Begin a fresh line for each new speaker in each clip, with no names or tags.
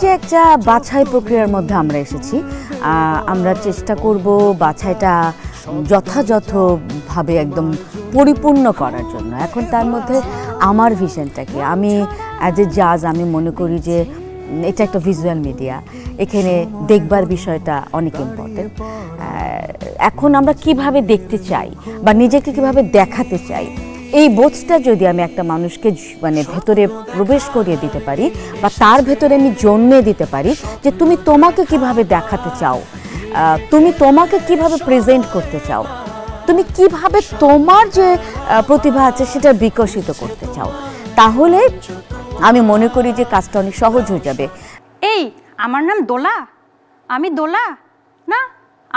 যে একটা বাছাই প্রক্রিয়ার মধ্যে আমরা এসেছি। আমরা চেষ্টা করব বাছাইটা যথাযথভাবে একদম পরিপূর্ণ করার জন্য। এখন তার মধ্যে আমার ভিশনটা কি, আমি অ্যাজ এ জাজ আমি মনে করি যে এটা একটা ভিজুয়াল মিডিয়া, এখানে দেখবার বিষয়টা অনেক ইম্পর্টেন্ট। এখন আমরা কিভাবে দেখতে চাই বা নিজেকে কিভাবে দেখাতে চাই, এই বোধটা যদি আমি একটা মানুষকে মানে ভেতরে প্রবেশ করিয়ে দিতে পারি বা তার ভেতরে আমি জন্মে দিতে পারি যে তুমি তোমাকে কিভাবে দেখাতে চাও, তুমি তোমাকে কিভাবে প্রেজেন্ট করতে চাও, তুমি কিভাবে তোমার যে প্রতিভা আছে সেটা বিকশিত করতে চাও, তাহলে আমি মনে করি যে কাজটা অনেক সহজ হয়ে যাবে।
এই আমার নাম দোলা, আমি দোলা না,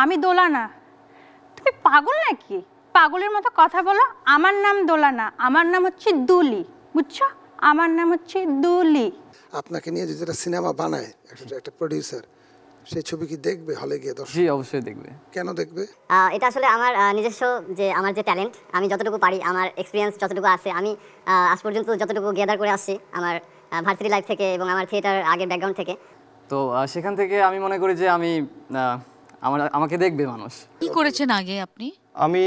আমি দোলা না। তুমি পাগল নাকি? পাগলের মতো কথা বলো। আমার নাম দোলা না, আমার নাম হচ্ছে দুলি, বুঝছো? আমার নাম হচ্ছে দুলি।
আপনাকে নিয়ে যেটা সিনেমা বানায় একটা প্রোডিউসার, সেই ছবি কি দেখবে হলে গিয়ে?
জি অবশ্যই দেখবে।
কেন দেখবে?
এটা আসলে আমার নিজস্ব যে আমার যে ট্যালেন্ট, আমি যতটুকু পারি, আমার এক্সপিরিয়েন্স যতটুকু আছে, আমি আজ পর্যন্ত যতটুকু গ্যাদার করে আসছি আমার ভার্সিটি লাইফ থেকে এবং আমার থিয়েটার আগের ব্যাকগ্রাউন্ড থেকে।
তো সেখান থেকে আমি মনে করি যে আমাকে দেখবে মানুষ।
কি করেছেন আগে আপনি?
আমি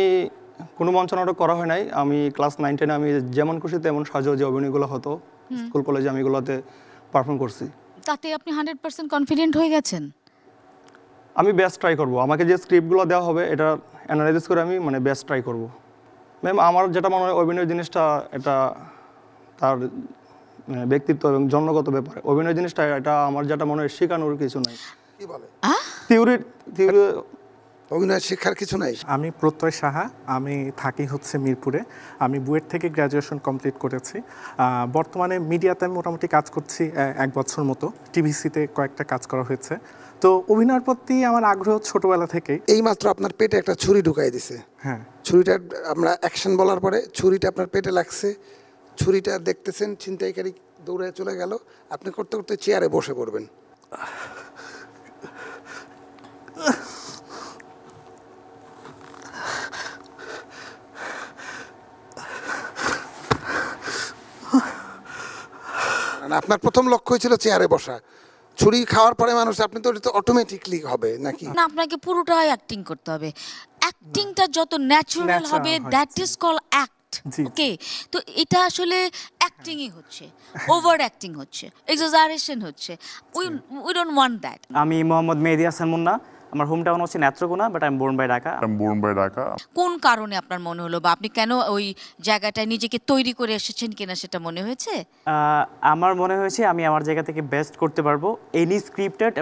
কোনো মঞ্চ নাটক করা হয় নাই। আমি ক্লাস 9-10 আমি যেমন খুশি তেমন সাজো যে অভিনয়গুলো হতো স্কুল কলেজে আমি এগুলোতে পারফর্ম করছি।
তাতে আপনি 100% কনফিডেন্ট হয়ে গেছেন?
আমি বেস্ট ট্রাই করব। আমাকে যে স্ক্রিপ্টগুলো দেওয়া হবে এটা অ্যানালাইসিস করে আমি মানে বেস্ট ট্রাই করব। ম্যাম আমার যেটা মনে হয় অভিনয় জিনিসটা এটা তার ব্যক্তিত্ব এবং জন্মগত ব্যাপার। অভিনয় জিনিসটা এটা আমার যেটা মনে হয় শেখানোর কিছু নাই।
কি বলে?
থিওরি
অভিনয় শিক্ষার কিছু নাই।
আমি প্রত্যয় সাহা, আমি থাকি হচ্ছে মিরপুরে। আমি বুয়েট থেকে গ্র্যাজুয়েশন কমপ্লিট করেছি। বর্তমানে মিডিয়াতে আমি মোটামুটি কাজ করছি 1 বছর মতো। টিভিসিতে কয়েকটা কাজ করা হয়েছে। তো অভিনয়ের প্রতি আমার আগ্রহ ছোটবেলা থেকেই।
এইমাত্র আপনার পেটে একটা ছুরি ঢুকাই দিছে।
হ্যাঁ,
ছুরিটা আমরা অ্যাকশন বলার পরে ছুরিটা আপনার পেটে লাগছে, ছুরিটা দেখতেছেন, ছিনতাইকারী দৌড়ে চলে গেল, আপনি করতে করতে চেয়ারে বসে পড়বেন। আপনার প্রথম লক্ষ্য ছিল চেয়ারে বসা, ছুরি খাওয়ার পরে মানুষ আপনি তো এটা অটোমেটিকলি হবে নাকি?
না, আপনাকে পুরোটাই অ্যাক্টিং করতে হবে। অ্যাক্টিংটা যত ন্যাচারাল হবে that is call act. Okay, তো এটা আসলে অ্যাক্টিংই হচ্ছে, ওভার অ্যাক্টিং হচ্ছে, এক্সাজারেশন হচ্ছে। We don't want that.
আমি মোহাম্মদ মেহেদী হাসান মুন্না, আমার হোম টাউন হচ্ছে Netrokona, but I am born by Dhaka.
কোন কারণে আপনার মনে হলো বা আপনি কেন ওই জায়গাটায় নিজেকে তৈরি করে এসেছেন কিনা সেটা মনে হয়েছে?
আমার মনে হয়েছে আমি আমার জায়গা থেকে বেস্ট করতে পারবো। Any scripted